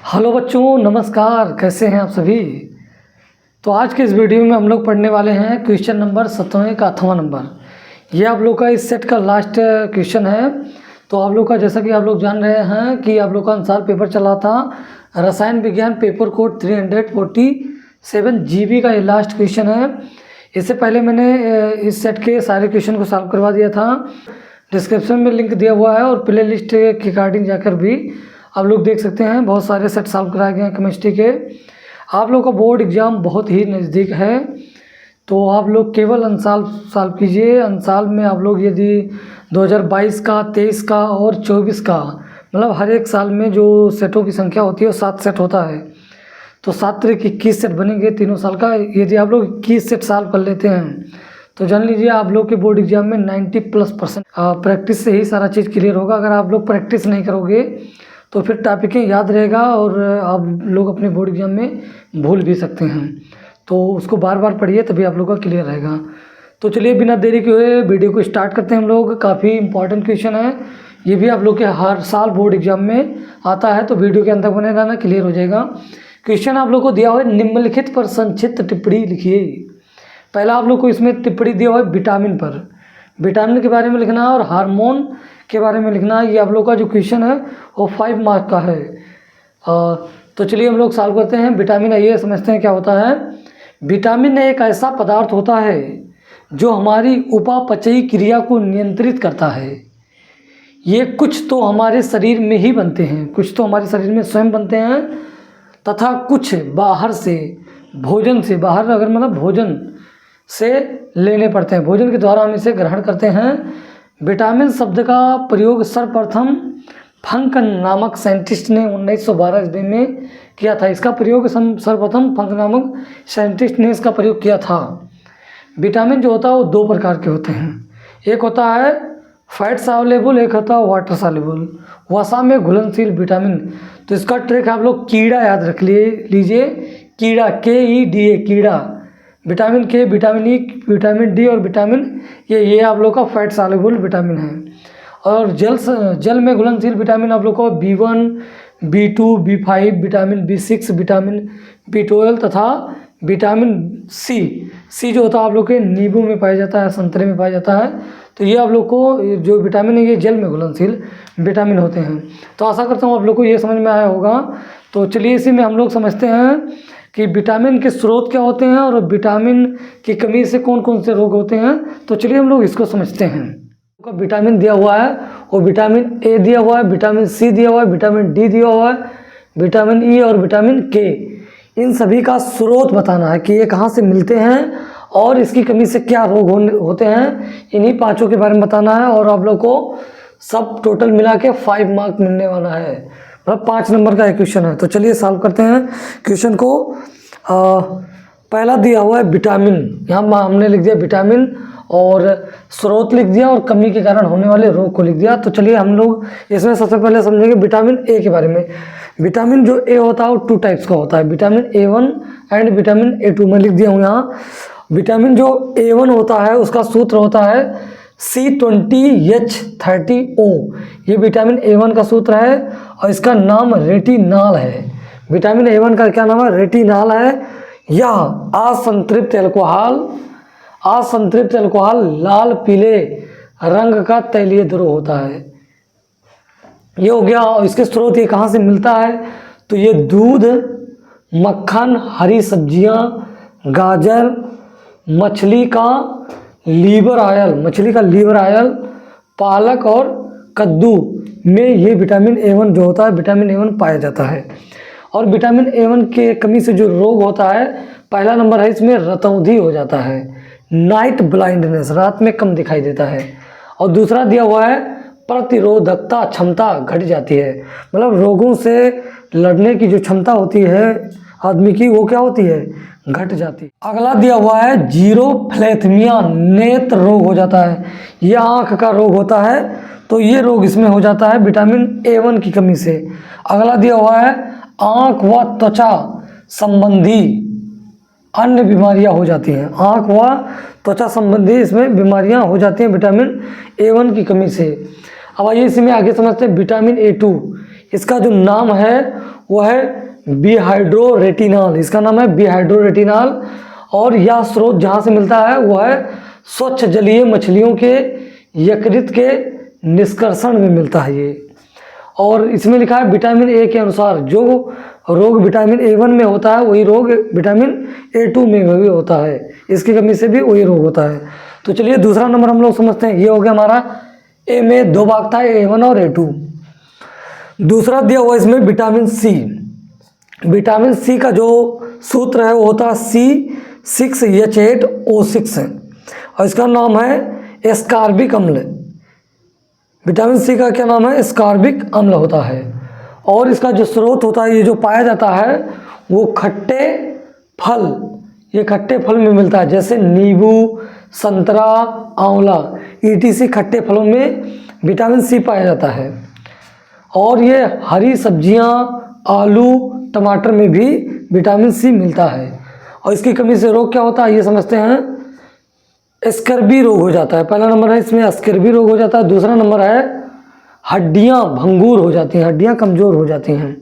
Hello बच्चों, नमस्कार। कैसे हैं आप सभी। तो आज के इस वीडियो में हम लोग पढ़ने वाले हैं क्वेश्चन नंबर 17 का 8वां नंबर। ये आप लोग का इस सेट का लास्ट क्वेश्चन है। तो आप लोग का जैसा कि आप लोग जान रहे हैं कि आप लोग का अनुसार पेपर चला था रसायन विज्ञान पेपर कोड 347 GB का ये लास्ट क्वेश्चन है। इससे पहले मैंने इस सेट के सारे क्वेश्चन को सॉल्व करवा दिया था। डिस्क्रिप्शन में लिंक दिया हुआ है और प्ले लिस्ट के अकॉर्डिंग जाकर भी आप लोग देख सकते हैं। बहुत सारे सेट सॉल्व कराए गए हैं केमिस्ट्री के। आप लोग का बोर्ड एग्ज़ाम बहुत ही नज़दीक है, तो आप लोग केवल अंसाल सॉल्व कीजिए। अंसाल में आप लोग यदि 2022 का, 23 का और 24 का, मतलब हर एक साल में जो सेटों की संख्या होती है वो 7 सेट होता है। तो 7 तरीके 21 सेट बनेंगे तीनों साल का। यदि आप लोग 21 सेट सॉल्व कर लेते हैं तो जान लीजिए आप लोग के बोर्ड एग्जाम में 90+% प्रैक्टिस से ही सारा चीज़ क्लियर होगा। अगर आप लोग प्रैक्टिस नहीं करोगे तो फिर टॉपिकें याद रहेगा और आप लोग अपने बोर्ड एग्जाम में भूल भी सकते हैं। तो उसको बार बार पढ़िए तभी आप लोग का क्लियर रहेगा। तो चलिए बिना देरी के हुए वीडियो को स्टार्ट करते हैं हम लोग। काफ़ी इंपॉर्टेंट क्वेश्चन है, ये भी आप लोग के हर साल बोर्ड एग्जाम में आता है, तो वीडियो के अंदर बने रहना, क्लियर हो जाएगा। क्वेश्चन आप लोग को दिया हुआ है निम्नलिखित पर संक्षिप्त टिप्पणी लिखिए। पहला आप लोग को इसमें टिप्पणी दिया हुआ है विटामिन पर। विटामिन के बारे में लिखना है और हार्मोन के बारे में लिखना है। ये आप लोग का जो क्वेश्चन है वो 5 मार्क का है। तो चलिए हम लोग सॉल्व करते हैं। विटामिन ये समझते हैं क्या होता है। विटामिन एक ऐसा पदार्थ होता है जो हमारी उपापचयी क्रिया को नियंत्रित करता है। ये कुछ तो हमारे शरीर में ही बनते हैं, कुछ तो हमारे शरीर में स्वयं बनते हैं, तथा कुछ बाहर से, भोजन से, बाहर अगर मतलब भोजन से लेने पड़ते हैं, भोजन के द्वारा हम इसे ग्रहण करते हैं। विटामिन शब्द का प्रयोग सर्वप्रथम फंक नामक साइंटिस्ट ने 1912 ईस्वी में किया था। इसका प्रयोग सर्वप्रथम फंक नामक साइंटिस्ट ने इसका प्रयोग किया था। विटामिन जो होता है वो 2 प्रकार के होते हैं। एक होता है फैट सॉल्युबल, एक होता है वाटर सॉल्युबल, वसा में घुलनशील विटामिन। तो इसका ट्रिक आप लोग कीड़ा याद रख लीजिए। कीड़ा, KEDA, कीड़ा। विटामिन के, विटामिन ई, विटामिन डी और विटामिन ये आप लोग का फैट सॉल्युबल विटामिन है। और जल में घुलनशील विटामिन आप लोग को B1, B2, B5, vitamin B6, vitamin B12 तथा विटामिन सी जो होता है आप लोग के नींबू में पाया जाता है, संतरे में पाया जाता है। तो ये आप लोग को जो विटामिन है ये जल में घुलनशील विटामिन होते हैं। तो आशा करता हूँ आप लोग को ये समझ में आया होगा। तो चलिए इसी में हम लोग समझते हैं कि विटामिन के स्रोत क्या होते हैं और विटामिन की कमी से कौन कौन से रोग होते हैं। तो चलिए हम लोग इसको समझते हैं। तो विटामिन दिया हुआ है वो विटामिन ए दिया हुआ है, विटामिन सी दिया हुआ है, विटामिन डी दिया हुआ है, विटामिन ई और विटामिन के। इन सभी का स्रोत बताना है कि ये कहाँ से मिलते हैं और इसकी कमी से क्या रोग होते हैं। इन्हीं 5 के बारे में बताना है और आप लोग को सब टोटल मिला के 5 मार्क मिलने वाला है, मतलब 5 नंबर का एक क्वेश्चन है। तो चलिए सॉल्व करते हैं क्वेश्चन को। पहला दिया हुआ है विटामिन, यहाँ हमने लिख दिया विटामिन और स्रोत लिख दिया और कमी के कारण होने वाले रोग को लिख दिया। तो चलिए हम लोग इसमें सबसे पहले समझेंगे विटामिन ए के बारे में। विटामिन जो ए होता है वो 2 टाइप्स का होता है, vitamin A1 and vitamin A2। मैं लिख दिया हूँ यहाँ। विटामिन जो A1 होता है उसका सूत्र होता है C20H30O। ये विटामिन A1 का सूत्र है और इसका नाम रेटिनॉल है। विटामिन A1 का क्या नाम है? रेटिनॉल है। यह असंतृप्त अल्कोहल लाल पीले रंग का तैलीय ध्रुव होता है। ये हो गया। और इसके स्रोत ये कहाँ से मिलता है? तो ये दूध, मक्खन, हरी सब्जियां, गाजर, मछली का लीवर ऑयल, पालक और कद्दू में ये विटामिन A1 जो होता है, विटामिन A1 पाया जाता है। और विटामिन A1 के कमी से जो रोग होता है, पहला नंबर है इसमें रतौंधी हो जाता है, नाइट ब्लाइंडनेस, रात में कम दिखाई देता है। और दूसरा दिया हुआ है प्रतिरोधकता क्षमता घट जाती है, मतलब रोगों से लड़ने की जो क्षमता होती है आदमी की वो क्या होती है? घट जाती। अगला दिया हुआ है जीरोफ्लेथमिया, नेत्र रोग हो जाता है, यह आँख का रोग होता है। तो ये रोग इसमें हो जाता है विटामिन A1 की कमी से। अगला दिया हुआ है आँख व त्वचा संबंधी अन्य बीमारियां हो जाती हैं, आँख व त्वचा संबंधी इसमें बीमारियां हो जाती हैं विटामिन A1 की कमी से। अब आइए इसी में आगे समझते हैं विटामिन A2। इसका जो नाम है वो है बीहाइड्रोरेटिनॉल, इसका नाम है बीहाइड्रोरेटिनॉल। और यह स्रोत जहाँ से मिलता है वो है स्वच्छ जलीय मछलियों के यकृत के निष्कर्षण में मिलता है ये। और इसमें लिखा है विटामिन ए के अनुसार जो रोग विटामिन A1 में होता है वही रोग विटामिन A2 में भी होता है, इसकी कमी से भी वही रोग होता है। तो चलिए दूसरा नंबर हम लोग समझते हैं। ये हो गया हमारा ए में दो भाग था, A1 और A2। दूसरा दिया हुआ इसमें विटामिन सी। विटामिन सी का जो सूत्र है वो होता है C6H8O6 है और इसका नाम है एस्कॉर्बिक अम्ल। विटामिन सी का क्या नाम है? एस्कॉर्बिक अम्ल होता है। और इसका जो स्रोत होता है, ये जो पाया जाता है वो खट्टे फल, ये खट्टे फल में मिलता है, जैसे नींबू, संतरा, आंवला, ETC खट्टे फलों में विटामिन सी पाया जाता है। और ये हरी सब्जियां, आलू, टमाटर में भी विटामिन सी मिलता है। और इसकी कमी से रोग क्या होता है ये समझते हैं। स्कर्वी रोग हो जाता है। पहला नंबर है इसमें स्कर्वी रोग हो जाता है। दूसरा नंबर है हड्डियां भंगूर हो जाती हैं, हड्डियां कमज़ोर हो जाती हैं।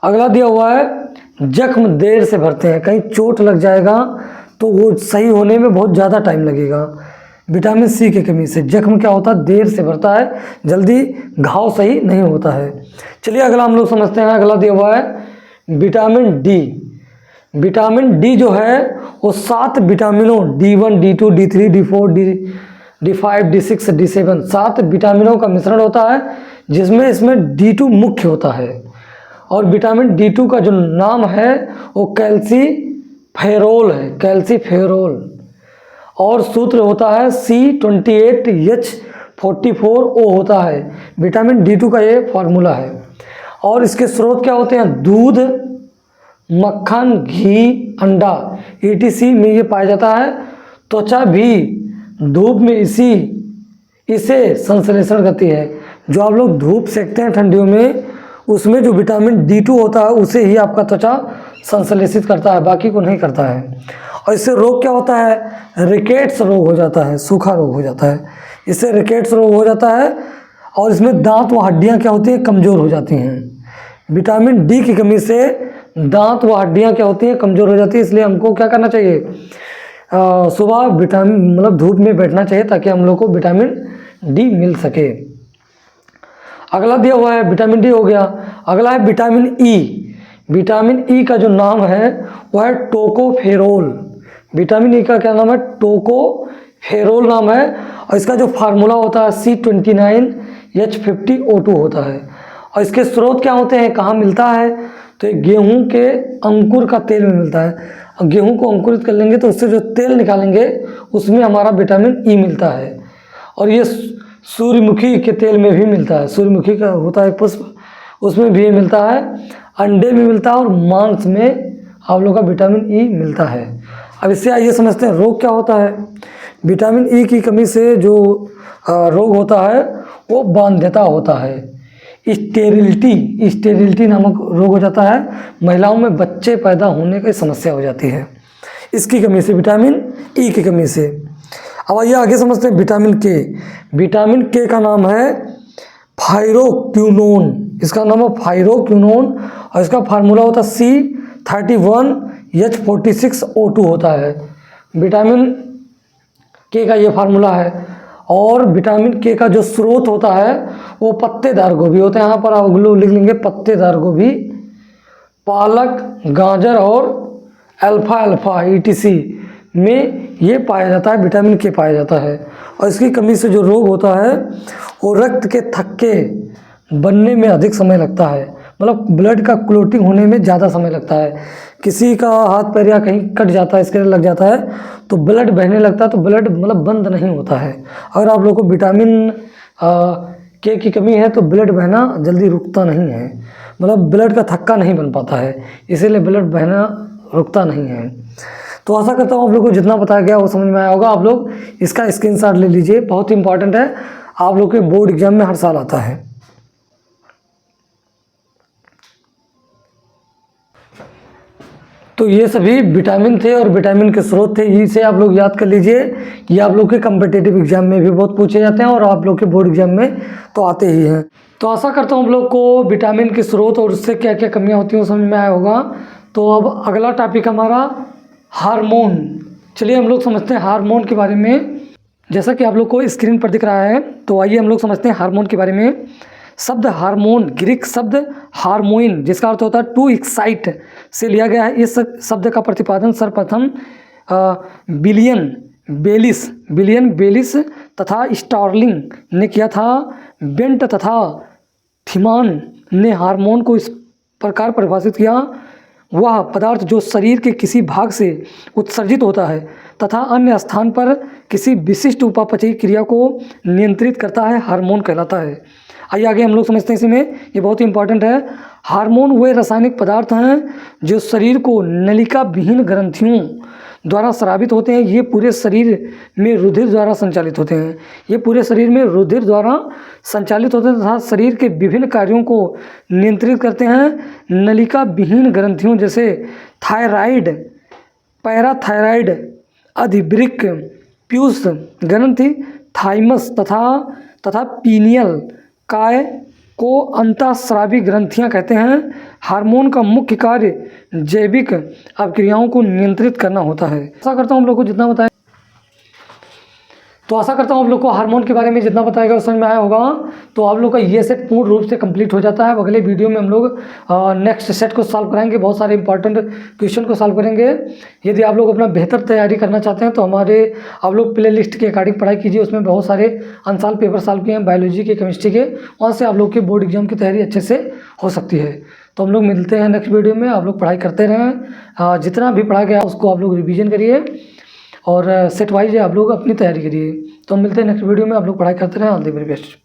अगला दिया हुआ है जख्म देर से भरते हैं, कहीं चोट लग जाएगा तो वो सही होने में बहुत ज़्यादा टाइम लगेगा। विटामिन सी की कमी से जख्म क्या होता है? देर से भरता है, जल्दी घाव सही नहीं होता है। चलिए अगला हम लोग समझते हैं। अगला दिया हुआ है विटामिन डी। विटामिन डी जो है वो 7 विटामिनों D1, D2, D3, D4, D5, D6, D7 7 विटामिनों का मिश्रण होता है, जिसमें इसमें D2 मुख्य होता है। और विटामिन D2 का जो नाम है वो कैल्सीफेरोल है, कैल्सीफेरोल। और सूत्र होता है C28H44O होता है। विटामिन D2 का ये फार्मूला है। और इसके स्रोत क्या होते हैं? दूध, मक्खन, घी, अंडा, ETC में ये पाया जाता है। त्वचा भी धूप में इसे संश्लेषण करती है। जो आप लोग धूप सेकते हैं ठंडियों में, उसमें जो विटामिन D2 होता है उसे ही आपका त्वचा संश्लेषित करता है, बाकी को नहीं करता है। और इससे रोग क्या होता है? रिकेट्स रोग हो जाता है, सूखा रोग हो जाता है। इससे रिकेट्स रोग हो जाता है। और इसमें दांत व हड्डियाँ क्या होती हैं? कमज़ोर हो जाती हैं। विटामिन डी की कमी से दांत व हड्डियाँ क्या होती हैं? कमज़ोर हो जाती है। इसलिए हमको क्या करना चाहिए? सुबह विटामिन मतलब धूप में बैठना चाहिए ताकि हम लोग को विटामिन डी मिल सके। अगला दिया हुआ है विटामिन डी हो गया। अगला है विटामिन ई। विटामिन ई का जो नाम है वह है टोकोफेरोल। विटामिन ई का क्या नाम है? टोकोफेरोल नाम है। और इसका जो फार्मूला होता है C29H50O2 होता है। और इसके स्रोत क्या होते हैं? कहाँ मिलता है? तो गेहूं के अंकुर का तेल में मिलता है। और गेहूं को अंकुरित कर लेंगे तो उससे जो तेल निकालेंगे उसमें हमारा विटामिन ई मिलता है। और ये सूर्यमुखी के तेल में भी मिलता है। सूर्यमुखी का होता है पुष्प, उसमें भी मिलता है। अंडे में मिलता है और मांस में आप लोग का विटामिन ई मिलता है। अब इससे आइए समझते हैं रोग क्या होता है। विटामिन ई की कमी से जो रोग होता है वो बांध्यता होता है। स्टेरिलिटी नामक रोग हो जाता है। महिलाओं में बच्चे पैदा होने की समस्या हो जाती है इसकी कमी से, विटामिन ई की कमी से। अब आइए आगे समझते हैं विटामिन के। विटामिन के का नाम है फाइरोक्विनोन। इसका नाम है फाइरोक्विनोन और इसका फार्मूला होता है C31H46O2 होता है। विटामिन के का ये फार्मूला है। और विटामिन के का जो स्रोत होता है वो पत्तेदार गोभी होते हैं। यहाँ पर आप लोग लिख लेंगे पत्तेदार गोभी, पालक, गाजर और अल्फा ETC में ये पाया जाता है, विटामिन के पाया जाता है। और इसकी कमी से जो रोग होता है वो रक्त के थक्के बनने में अधिक समय लगता है, मतलब ब्लड का क्लोटिंग होने में ज़्यादा समय लगता है। किसी का हाथ पैर या कहीं कट जाता है, इसके लग जाता है तो ब्लड बहने लगता है, तो ब्लड मतलब बंद नहीं होता है। अगर आप लोगों को विटामिन के की कमी है तो ब्लड बहना जल्दी रुकता नहीं है, मतलब ब्लड का थक्का नहीं बन पाता है, इसीलिए ब्लड बहना रुकता नहीं है। तो आशा करता हूँ आप लोगों को जितना बताया गया वो समझ में आया होगा। आप लोग इसका स्क्रीनशॉट ले लीजिए, बहुत ही इंपॉर्टेंट है, आप लोग के बोर्ड एग्जाम में हर साल आता है। तो ये सभी विटामिन थे और विटामिन के स्रोत थे, इसे आप लोग याद कर लीजिए। ये आप लोग के कम्पिटिटिव एग्जाम में भी बहुत पूछे जाते हैं और आप लोग के बोर्ड एग्जाम में तो आते ही हैं। तो आशा करता हूँ हम लोग को विटामिन के स्रोत और उससे क्या क्या कमियाँ होती हैं वो समझ में आया होगा। तो अब अगला टॉपिक हमारा हार्मोन। चलिए हम लोग समझते हैं हार्मोन के बारे में। जैसा कि आप लोग को स्क्रीन पर दिख रहा है, तो आइए हम लोग समझते हैं हार्मोन के बारे में। शब्द हार्मोन ग्रीक शब्द हार्मोइन, जिसका अर्थ होता है टू एक्साइट, से लिया गया है। इस शब्द का प्रतिपादन सर्वप्रथम बिलियन बेलिस तथा स्टार्लिंग ने किया था। बेंट तथा थिमान ने हार्मोन को इस प्रकार परिभाषित किया: वह पदार्थ जो शरीर के किसी भाग से उत्सर्जित होता है तथा अन्य स्थान पर किसी विशिष्ट उपापचयी क्रिया को नियंत्रित करता है, हार्मोन कहलाता है। आइए आगे हम लोग समझते हैं इसमें, ये बहुत ही इंपॉर्टेंट है। हार्मोन वे रासायनिक पदार्थ हैं जो शरीर को नलिका विहीन ग्रंथियों द्वारा स्रावित होते हैं। ये पूरे शरीर में रुधिर द्वारा संचालित होते हैं। तथा शरीर के विभिन्न कार्यों को नियंत्रित करते हैं। नलिका विहीन ग्रंथियों जैसे थायराइड, पैराथायराइड, अधिवृक्क, पीयूष ग्रंथि, थाइमस तथा पीनियल काय को अंतःस्रावी ग्रंथियां कहते हैं। हार्मोन का मुख्य कार्य जैविक अभिक्रियाओं को नियंत्रित करना होता है। आशा करता हूँ हम लोग को जितना बताया आप लोग को हार्मोन के बारे में जितना बताएगा वो समझ में आया होगा। तो आप लोग का ये सेट पूर्ण रूप से कंप्लीट हो जाता है। अब अगले वीडियो में हम लोग नेक्स्ट सेट को सॉल्व कराएंगे, बहुत सारे इंपॉर्टेंट क्वेश्चन को सॉल्व करेंगे। यदि आप लोग अपना बेहतर तैयारी करना चाहते हैं तो आप लोग प्ले लिस्ट के अकॉर्डिंग पढ़ाई कीजिए। उसमें बहुत सारे अनसॉल्व पेपर सॉल्व किए हैं, बायोलॉजी के, केमिस्ट्री के, वहाँ से आप लोग के बोर्ड एग्जाम की तैयारी अच्छे से हो सकती है। तो हम लोग मिलते हैं नेक्स्ट वीडियो में। आप लोग पढ़ाई करते रहें, जितना भी पढ़ा गया उसको आप लोग रिविजन करिए और सेट वाइज आप लोग अपनी तैयारी करिए। तो हम मिलते हैं नेक्स्ट वीडियो में। आप लोग पढ़ाई करते रहें। All the very best.